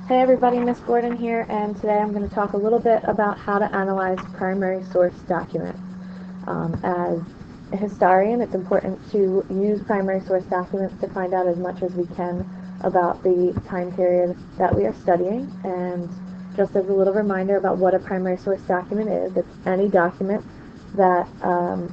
Hey everybody, Miss Gordon here, and today I'm going to talk a little bit about how to analyze primary source documents. As a historian, it's important to use primary source documents to find out as much as we can about the time period that we are studying. And just as a little reminder about what a primary source document is, it's any document that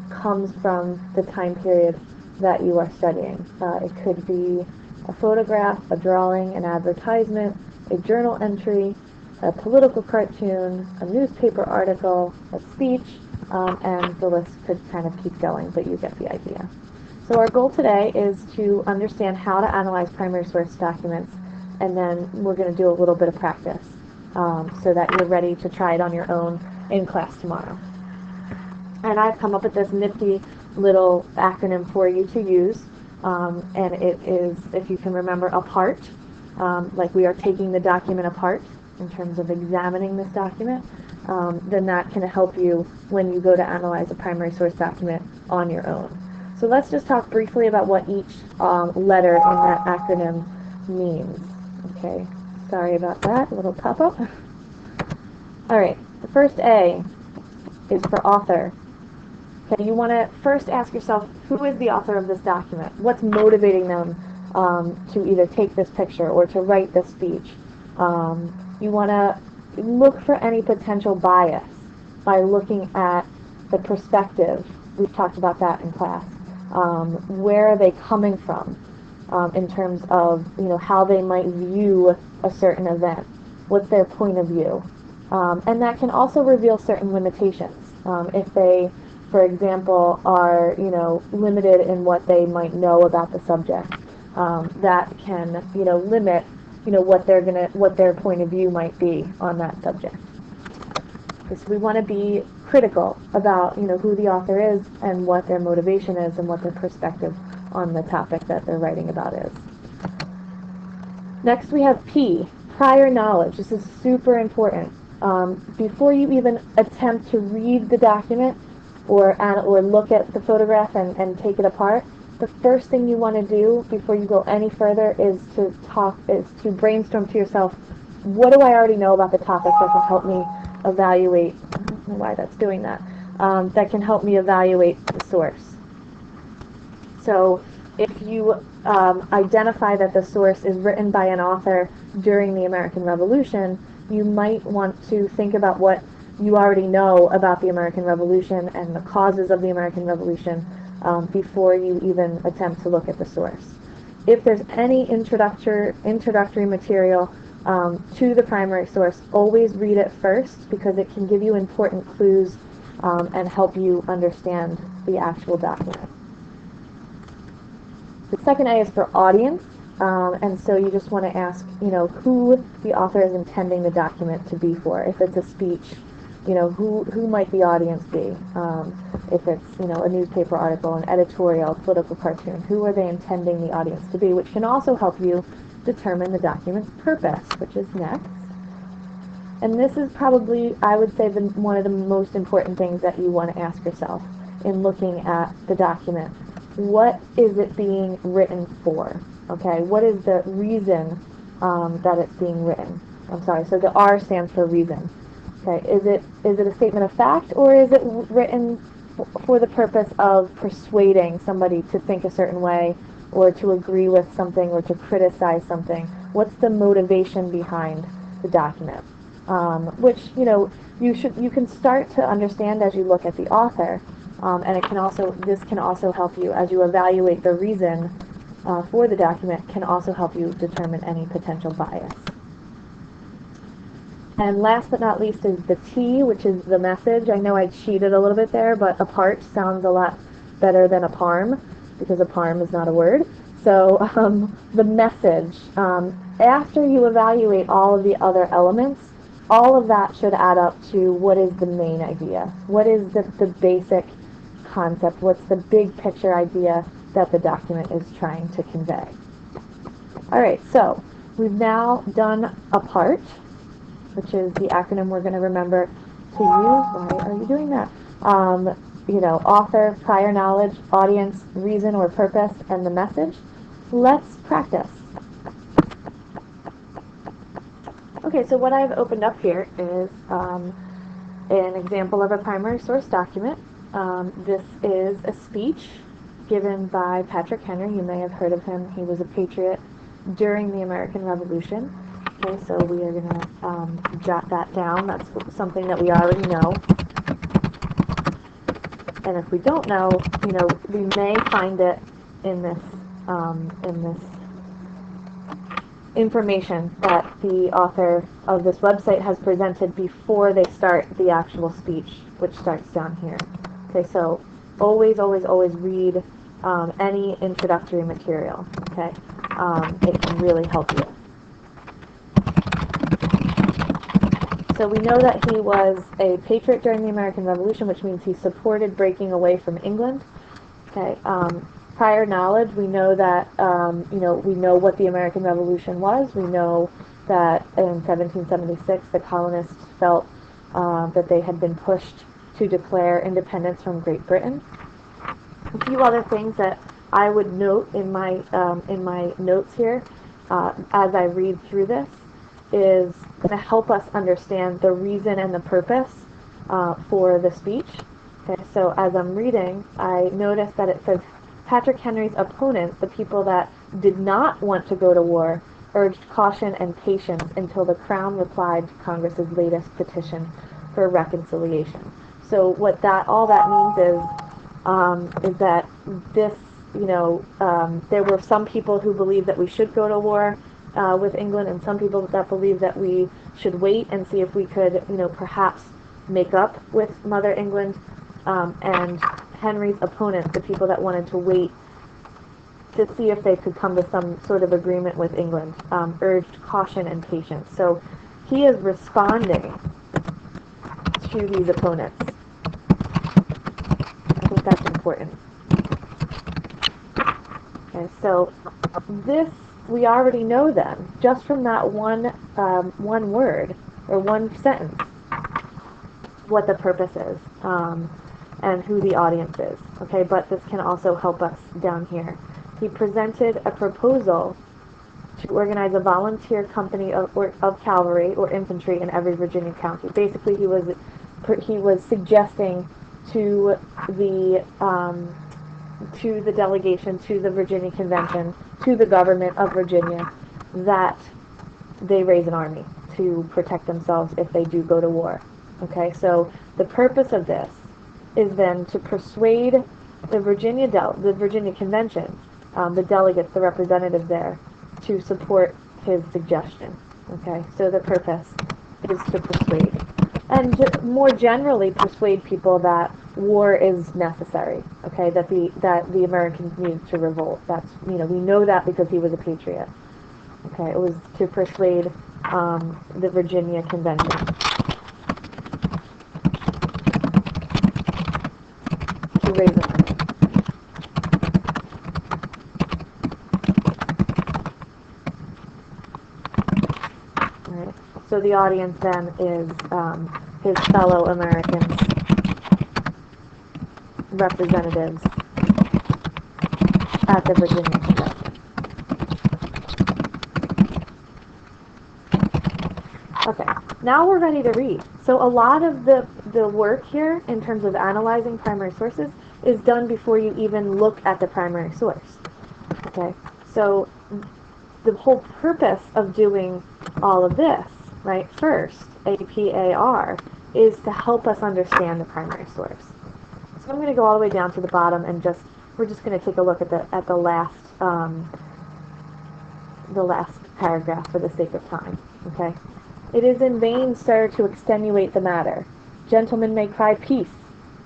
comes from the time period that you are studying. It could be a photograph, a drawing, an advertisement, a journal entry, a political cartoon, a newspaper article, a speech, and the list could kind of keep going, but you get the idea. So our goal today is to understand how to analyze primary source documents, and then we're going to do a little bit of practice so that you're ready to try it on your own in class tomorrow. And I've come up with this nifty little acronym for you to use, and it is, if you can remember, APART. Like we are taking the document apart in terms of examining this document, then that can help you when you go to analyze a primary source document on your own. So let's just talk briefly about what each letter in that acronym means. Okay, sorry about that, a little pop-up. All right, the first A is for author. Okay, you want to first ask yourself, who is the author of this document? What's motivating them to either take this picture or to write this speech? You want to look for any potential bias by looking at the perspective. We've talked about that in class. Where are they coming from in terms of how they might view a certain event? What's their point of view? And that can also reveal certain limitations. If they, for example, are limited in what they might know about the subject, that can limit what their point of view might be on that subject. So we want to be critical about who the author is and what their motivation is and what their perspective on the topic that they're writing about is. Next we have P, prior knowledge. This is super important. Before you even attempt to read the document or look at the photograph and take it apart, the first thing you want to do before you go any further is to brainstorm to yourself, what do I already know about the topic that can help me evaluate, I don't know why that's doing that, that can help me evaluate the source. So if you identify that the source is written by an author during the American Revolution, you might want to think about what you already know about the American Revolution and the causes of the American Revolution before you even attempt to look at the source. If there's any introductory material to the primary source, always read it first because it can give you important clues and help you understand the actual document. The second A is for audience, and so you just want to ask, who the author is intending the document to be for. If it's a speech, who might the audience be? If it's, a newspaper article, an editorial, political cartoon, who are they intending the audience to be? Which can also help you determine the document's purpose, which is next. And this is probably, I would say, one of the most important things that you want to ask yourself in looking at the document. What is it being written for? Okay, what is the reason that it's being written? I'm sorry, so the R stands for reason. Okay, is it a statement of fact, or is it written for the purpose of persuading somebody to think a certain way, or to agree with something, or to criticize something? What's the motivation behind the document? Which you can start to understand as you look at the author, and this can also help you as you evaluate the reason for the document. Can also help you determine any potential bias. And last but not least is the T, which is the message. I know I cheated a little bit there, but apart sounds a lot better than a parm, because a parm is not a word. So the message, after you evaluate all of the other elements, all of that should add up to what is the main idea. What is the basic concept? What's the big picture idea that the document is trying to convey? All right, so we've now done APART, which is the acronym we're going to remember to use. Why are you doing that? Author, prior knowledge, audience, reason or purpose, and the message. Let's practice. Okay, so what I've opened up here is an example of a primary source document. This is a speech given by Patrick Henry. You may have heard of him. He was a patriot during the American Revolution. Okay, so we are going to jot that down. That's something that we already know. And if we don't know, we may find it in this information that the author of this website has presented before they start the actual speech, which starts down here. Okay, so always, always, always read any introductory material. Okay, it can really help you. So we know that he was a patriot during the American Revolution, which means he supported breaking away from England. Okay. Prior knowledge, we know that we know what the American Revolution was. We know that in 1776 the colonists felt that they had been pushed to declare independence from Great Britain. A few other things that I would note in my notes here as I read through this is going to help us understand the reason and the purpose for the speech. Okay, so as I'm reading, I notice that it says Patrick Henry's opponents, the people that did not want to go to war, urged caution and patience until the Crown replied to Congress's latest petition for reconciliation. So what all that means is that this, there were some people who believed that we should go to war with England, and some people that believe that we should wait and see if we could, perhaps make up with Mother England, and Henry's opponents, the people that wanted to wait to see if they could come to some sort of agreement with England, urged caution and patience. So he is responding to these opponents. I think that's important. Okay, so this we already know then, just from that one word or one sentence, what the purpose is and who the audience is. Okay, but this can also help us down here. He presented a proposal to organize a volunteer company of cavalry or infantry in every Virginia county. Basically, he was suggesting to the delegation, to the Virginia Convention, to the government of Virginia, that they raise an army to protect themselves if they do go to war. Okay, so the purpose of this is then to persuade the Virginia Convention, the delegates, the representatives there, to support his suggestion. Okay, so the purpose is to persuade, and more generally persuade people that war is necessary. Okay, that the Americans need to revolt. That's we know that because he was a patriot. Okay, it was to persuade the Virginia Convention to raise an army. Right. So the audience then is his fellow Americans, representatives at the Virginia Convention. Okay, now we're ready to read. So a lot of the work here in terms of analyzing primary sources is done before you even look at the primary source. Okay, so the whole purpose of doing all of this, right, first, APAR, is to help us understand the primary source. So I'm going to go all the way down to the bottom and we're just going to take a look at the last paragraph for the sake of time. Okay. It is in vain, sir, to extenuate the matter. Gentlemen may cry peace,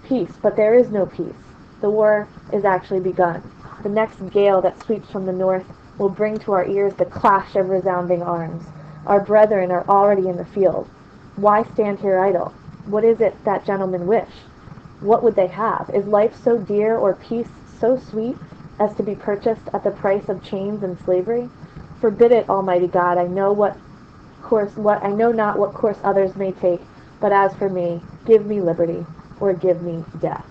peace, but there is no peace. The war is actually begun. The next gale that sweeps from the north will bring to our ears the clash of resounding arms. Our brethren are already in the field. Why stand here idle? What is it that gentlemen wish? What would they have? Is life so dear or peace so sweet as to be purchased at the price of chains and slavery? Forbid it, Almighty God. I know not what course others may take, but as for me, give me liberty or give me death.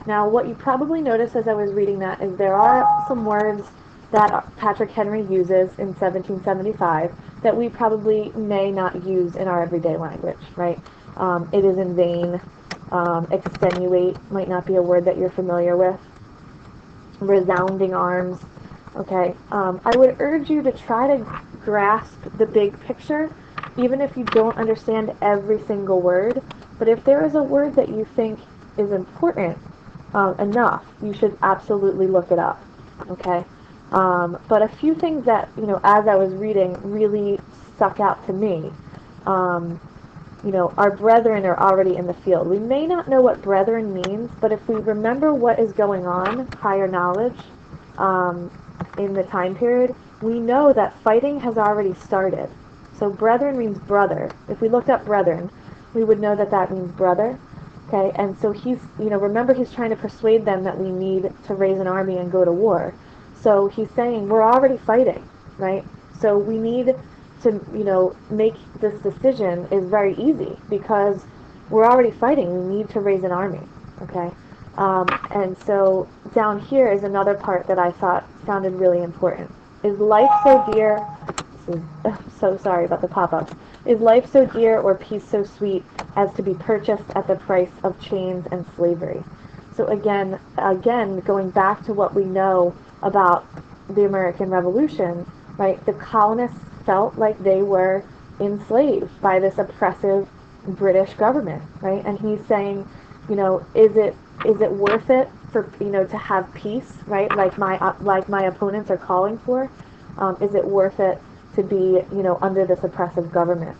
Now, what you probably noticed as I was reading that is there are some words that Patrick Henry uses in 1775 that we probably may not use in our everyday language, right? It is in vain. Extenuate might not be a word that you're familiar with. Resounding arms. Okay, I would urge you to try to grasp the big picture, even if you don't understand every single word. But if there is a word that you think is important enough, you should absolutely look it up. Okay, but a few things that, as I was reading, really stuck out to me. Our brethren are already in the field. We may not know what brethren means, but if we remember what is going on, prior knowledge, in the time period, we know that fighting has already started. So brethren means brother. If we looked up brethren, we would know that that means brother. Okay, and so remember he's trying to persuade them that we need to raise an army and go to war. So he's saying we're already fighting, right? So we need to, make this decision is very easy because we're already fighting. We need to raise an army, okay? And so down here is another part that I thought sounded really important. Is life so dear? So sorry about the pop-ups. Is life so dear or peace so sweet as to be purchased at the price of chains and slavery? So again, going back to what we know about the American Revolution, right? The colonists felt like they were enslaved by this oppressive British government, right? And he's saying, is it worth it for to have peace, right? Like my opponents are calling for. Is it worth it to be under this oppressive government?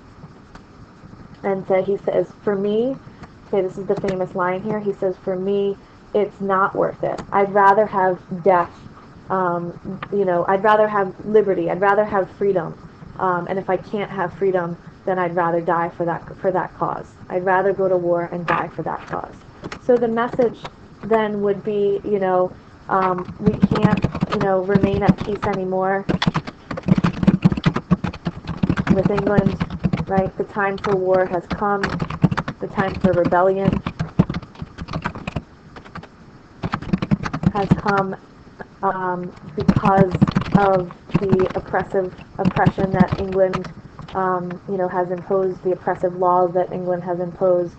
And so he says, for me, okay, this is the famous line here. He says, for me, it's not worth it. I'd rather have death. I'd rather have liberty. I'd rather have freedom. And if I can't have freedom, then I'd rather die for that cause. I'd rather go to war and die for that cause. So the message then would be, we can't, remain at peace anymore with England, right? The time for war has come. The time for rebellion has come because of the oppression that England, has imposed, the oppressive laws that England has imposed.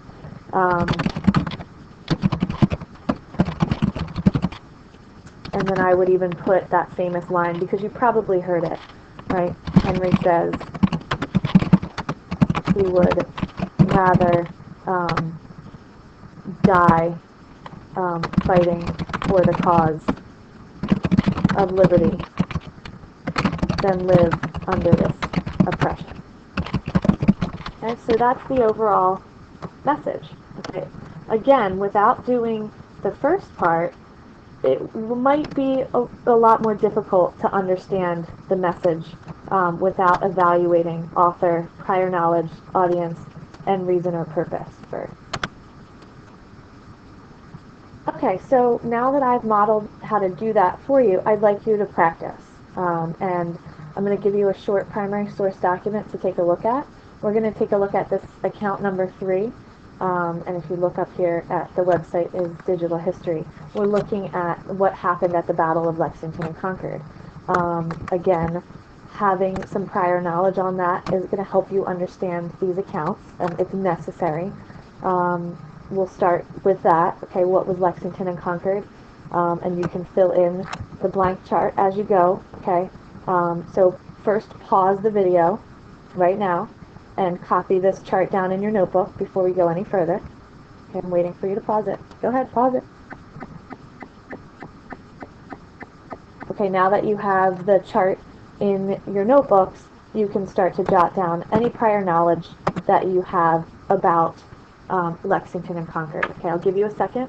And then I would even put that famous line, because you probably heard it, right? Henry says he would rather die fighting for the cause of liberty than live under this oppression. Okay, so that's the overall message. Okay. Again, without doing the first part, it might be a lot more difficult to understand the message without evaluating author, prior knowledge, audience, and reason or purpose first. Okay, so now that I've modeled how to do that for you, I'd like you to practice. And I'm going to give you a short primary source document to take a look at. We're going to take a look at this account number 3. And if you look up here at the website is Digital History. We're looking at what happened at the Battle of Lexington and Concord. Again, having some prior knowledge on that is going to help you understand these accounts, and it's necessary. We'll start with that. Okay, what was Lexington and Concord? And you can fill in the blank chart as you go. Okay, so first pause the video right now and copy this chart down in your notebook before we go any further. Okay, I'm waiting for you to pause it. Go ahead, pause it. Okay, now that you have the chart in your notebooks, you can start to jot down any prior knowledge that you have about Lexington and Concord. Okay, I'll give you a second.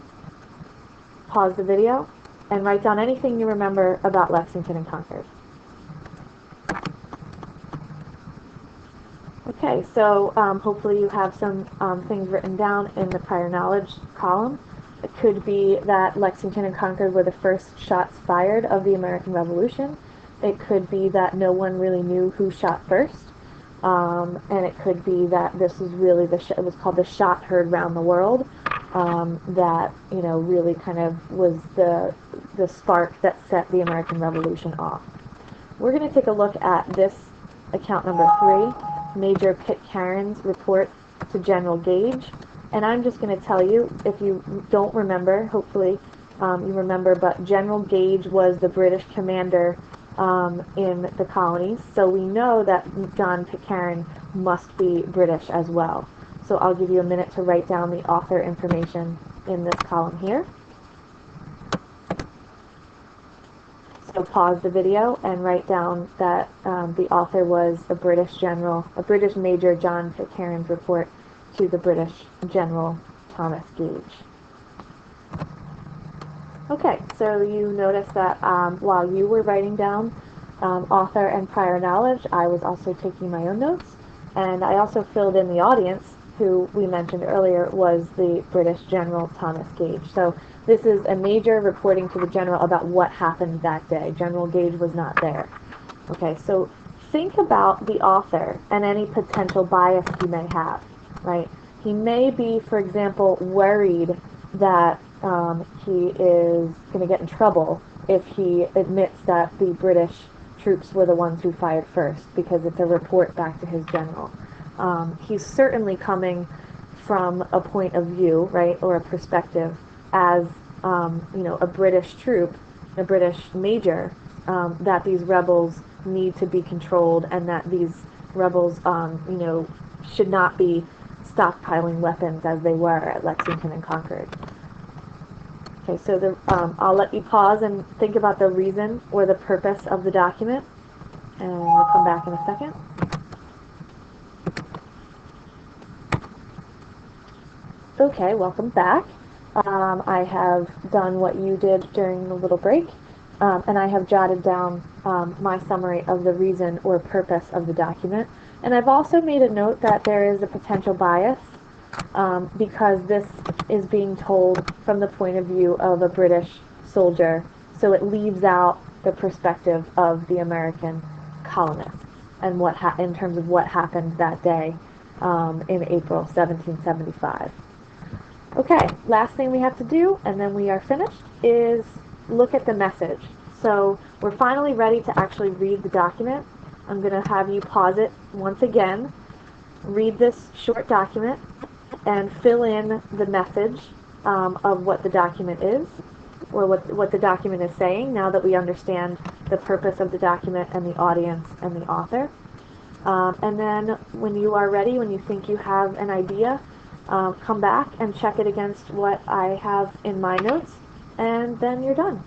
Pause the video and write down anything you remember about Lexington and Concord. Okay, so hopefully you have some things written down in the prior knowledge column. It could be that Lexington and Concord were the first shots fired of the American Revolution. It could be that no one really knew who shot first. And it could be that this was really it was called the shot heard round the world. That, really kind of was the spark that set the American Revolution off. we're going to take a look at this account number 3, Major Pitcairn's report to General Gage. And I'm just going to tell you, if you don't remember, hopefully you remember, but General Gage was the British commander in the colonies. So we know that John Pitcairn must be British as well. So I'll give you a minute to write down the author information in this column here. So pause the video and write down that the author was a British general, a British Major John Pitcairn's report to the British General Thomas Gage. Okay, so you notice that while you were writing down author and prior knowledge, I was also taking my own notes, and I also filled in the audience, who we mentioned earlier was the British General Thomas Gage. So this is a major reporting to the general about what happened that day. General Gage was not there. Okay, so think about the author and any potential bias he may have, right? He may be, for example, worried that he is going to get in trouble if he admits that the British troops were the ones who fired first, because it's a report back to his general. He's certainly coming from a point of view, right, or a perspective as, you know, a British troop, a British major, that these rebels need to be controlled, and that these rebels, you know, should not be stockpiling weapons as they were at Lexington and Concord. Okay, so I'll let you pause and think about the reason or the purpose of the document, and we'll come back in a second. Okay, welcome back. I have done what you did during the little break, and I have jotted down my summary of the reason or purpose of the document. And I've also made a note that there is a potential bias because this is being told from the point of view of a British soldier, so it leaves out the perspective of the American colonists and what in terms of what happened that day in April 1775. Okay, last thing we have to do, and then we are finished, is look at the message. So we're finally ready to actually read the document. I'm going to have you pause it once again, read this short document, and fill in the message of what the document is, or what the document is saying, now that we understand the purpose of the document and the audience and the author. And then when you are ready, when you think you have an idea, come back and check it against what I have in my notes, and then you're done.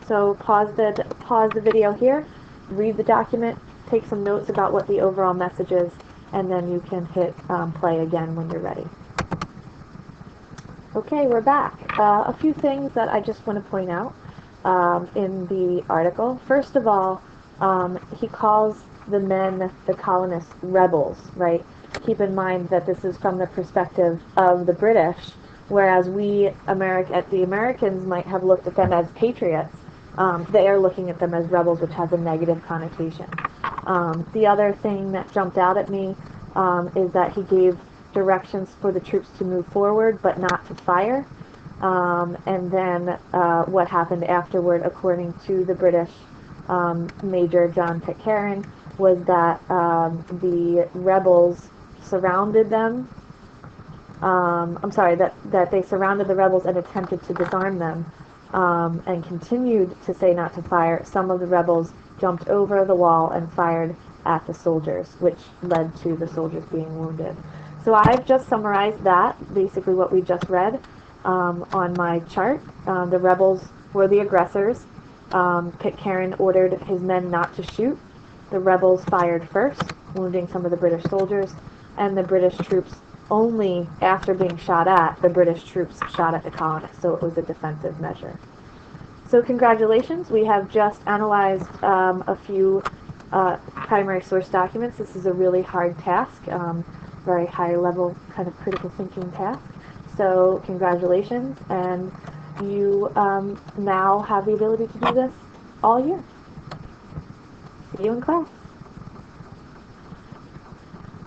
So pause the video here, read the document, take some notes about what the overall message is, and then you can hit play again when you're ready. Okay, we're back. A few things that I just want to point out in the article. First of all, he calls the men, the colonists, rebels, right? Keep in mind that this is from the perspective of the British, whereas the Americans might have looked at them as patriots. They are looking at them as rebels, which has a negative connotation. The other thing that jumped out at me is that he gave directions for the troops to move forward, but not to fire. And then what happened afterward, according to the British Major John Pitcairn, was that the rebels surrounded them. That they surrounded the rebels and attempted to disarm them, and continued to say not to fire. Some of the rebels jumped over the wall and fired at the soldiers, which led to the soldiers being wounded. So I've just summarized that, basically what we just read, on my chart. The rebels were the aggressors. Pitcairn ordered his men not to shoot. The rebels fired first, wounding some of the British soldiers, and the British troops, only after being shot at, the British troops shot at the colonists, so it was a defensive measure. So congratulations, we have just analyzed a few primary source documents. This is a really hard task, very high level kind of critical thinking task. So congratulations, and you now have the ability to do this all year. See you in class.